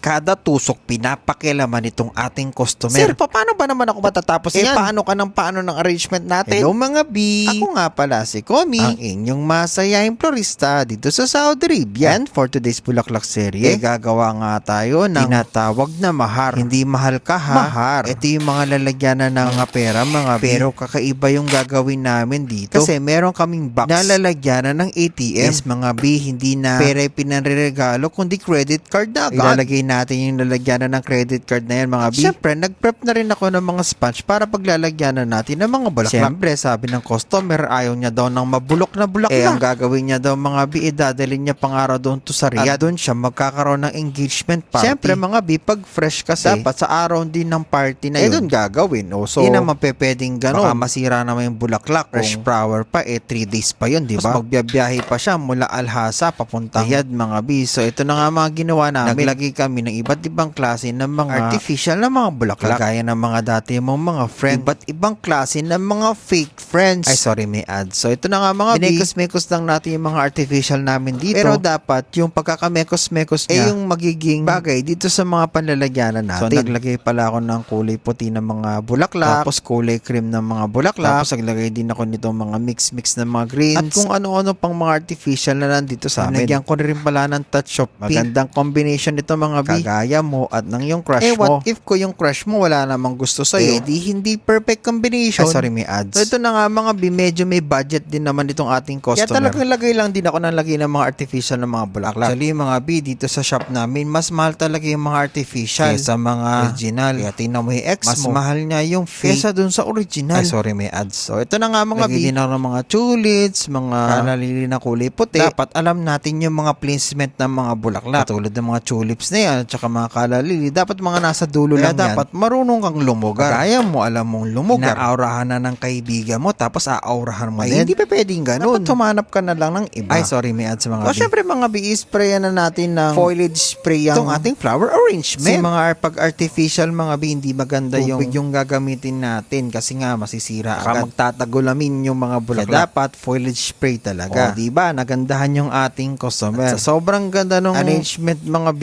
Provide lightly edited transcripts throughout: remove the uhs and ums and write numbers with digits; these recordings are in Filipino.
kada tusok pinapakialaman itong ating customer. Sir, paano ba naman ako matatapos yan? Paano ng arrangement natin? Hello mga B! Ako nga pala si Komi, ang inyong masayahing florista dito sa Saudi Arabia. And for today's Bulaklak serye, gagawa nga tayo ng tinatawag na mahar. Hindi mahal ka ha? Mahar. Ito yung mga lalagyanan ng mga pera mga B. Pero kakaiba yung gagawin namin dito. Kasi meron kaming box na lalagyanan ng ATM. Yes mga B, hindi na pera pinanregalo kundi credit card na agad. Ilalagay natin yung lalagyanan ng credit card na yan mga B. Siyempre, nag-prep na rin ako ng mga sponge para paglalagyanan natin ng mga bulaklak. Siyempre, sabi ng customer, ayaw niya daw ng mabulok na bulaklak. Ang gagawin niya daw mga B, dadalhin niya pang araw doon to sa Riyadh. At doon siya magkakaroon ng engagement party. Siyempre mga B, pag fresh kasi, dapat sa araw din ng party na yun, doon gagawin. So, hindi naman pwedeng gano'n. Baka masira naman yung bulaklak. Fresh flower pa, 3 days pa yun, di ba? Magbiyahe pa siya mula Alhasa papuntang Riyadh mga B. So, ito na nga mga ginawa namin. Naglagay kami ng iba't ibang klase ng mga artificial na mga bulaklak. Gaya ng mga dati mong mga friend. Iba't ibang klase ng mga fake friends. Ay, sorry, may ads. So, ito na nga mga binekos-mekos lang natin yung mga artificial namin dito. Pero dapat yung pagkakamekos-mekos niya, yung magiging bagay dito sa mga panlalagyanan natin. So, naglagay pala ako ng kulay puti ng mga bulaklak. Tapos, kulay cream ng mga bulaklak. Tapos, naglagay din ako nitong mga mix-mix ng mga greens. At kung ano-ano pang mga artificial na nandito sa amin. Nagyan ko rin pala ng touch of pink. Magandang combination nito mga B. Kagaya mo at ng yung crush mo. What if ko yung crush mo wala namang gusto sa'yo? Di hindi perfect combination. Ay, sorry, may ads. So, ito na nga mga B, medyo may budget din naman itong ating customer. Kaya talagang lagay lang din ako ng lagay ng mga artificial na mga bulaklak. Actually, mga B, dito sa shop namin, mas mahal talaga yung mga artificial kaysa mga original. Kaya tingnan mo yung ex mo. Mas mahal niya yung fake kaysa dun sa original. Ay, sorry, may ads. So, ito na nga mga B. Lagay din ako ng mga tulips, mga kalalili na kulay puti. Dapat alam natin yung mga placement ng mga bulaklak. Tulad ng mga tulips na yan at saka mga kalalili. Dapat mga nasa dulo lang yan. Dapat marunong kang lumugar. Kaya mo, alam mong lumugar. Inaaurahan na ng kaibigan mo tapos aaurahan mo din. Hindi pa pwedeng ganun. Dapat tumanap ka na lang ng iba. Ay, sorry, may ads sa mga B. Siyempre mga B, sprayan na natin ng foliage spray ang ating flower arrangement. Kasi mga pag artificial mga B, hindi maganda yung gagamitin natin kasi nga masisira agad. Magtatagulamin yung mga bulaklak. Kaya dapat foliage spray talaga. O, diba? Nagandahan yung ating customer. At sa sobrang ganda nung arrangement mga B.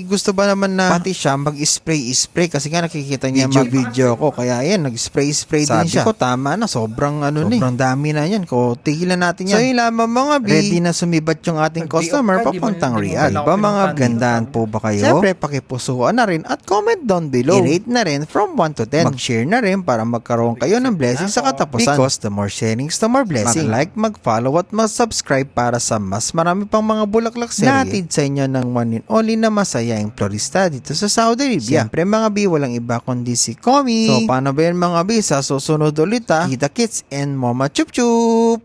Gusto ba naman na pati siya mag-spray kasi nga nakikita niya mag-video ko. Kaya yan, nag-spray din siya. Sabi ko, tama na. Sobrang dami na yan. Tigilan natin yan. So, yun lamang mga B. Ready na sumibat yung ating customer papuntang Riyadh. Diba mga gandaan po ba kayo? Siyempre, pakipusuan na rin at comment down below. I-rate na rin from 1 to 10. Mag-share na rin para magkaroon kayo ng blessing sa katapusan. Because the more sharings, the more blessing. Mag-like, mag-follow at mag-subscribe para sa mas marami pang mga bulaklak serye. Natid sa inyo ng one and only na masayang florista dito sa Saudi Arabia. Siyempre mga B, walang iba kundi si Komi. So paano ba yan mga B? Sa susunod ulit ha? Kita kits and mama chup chup!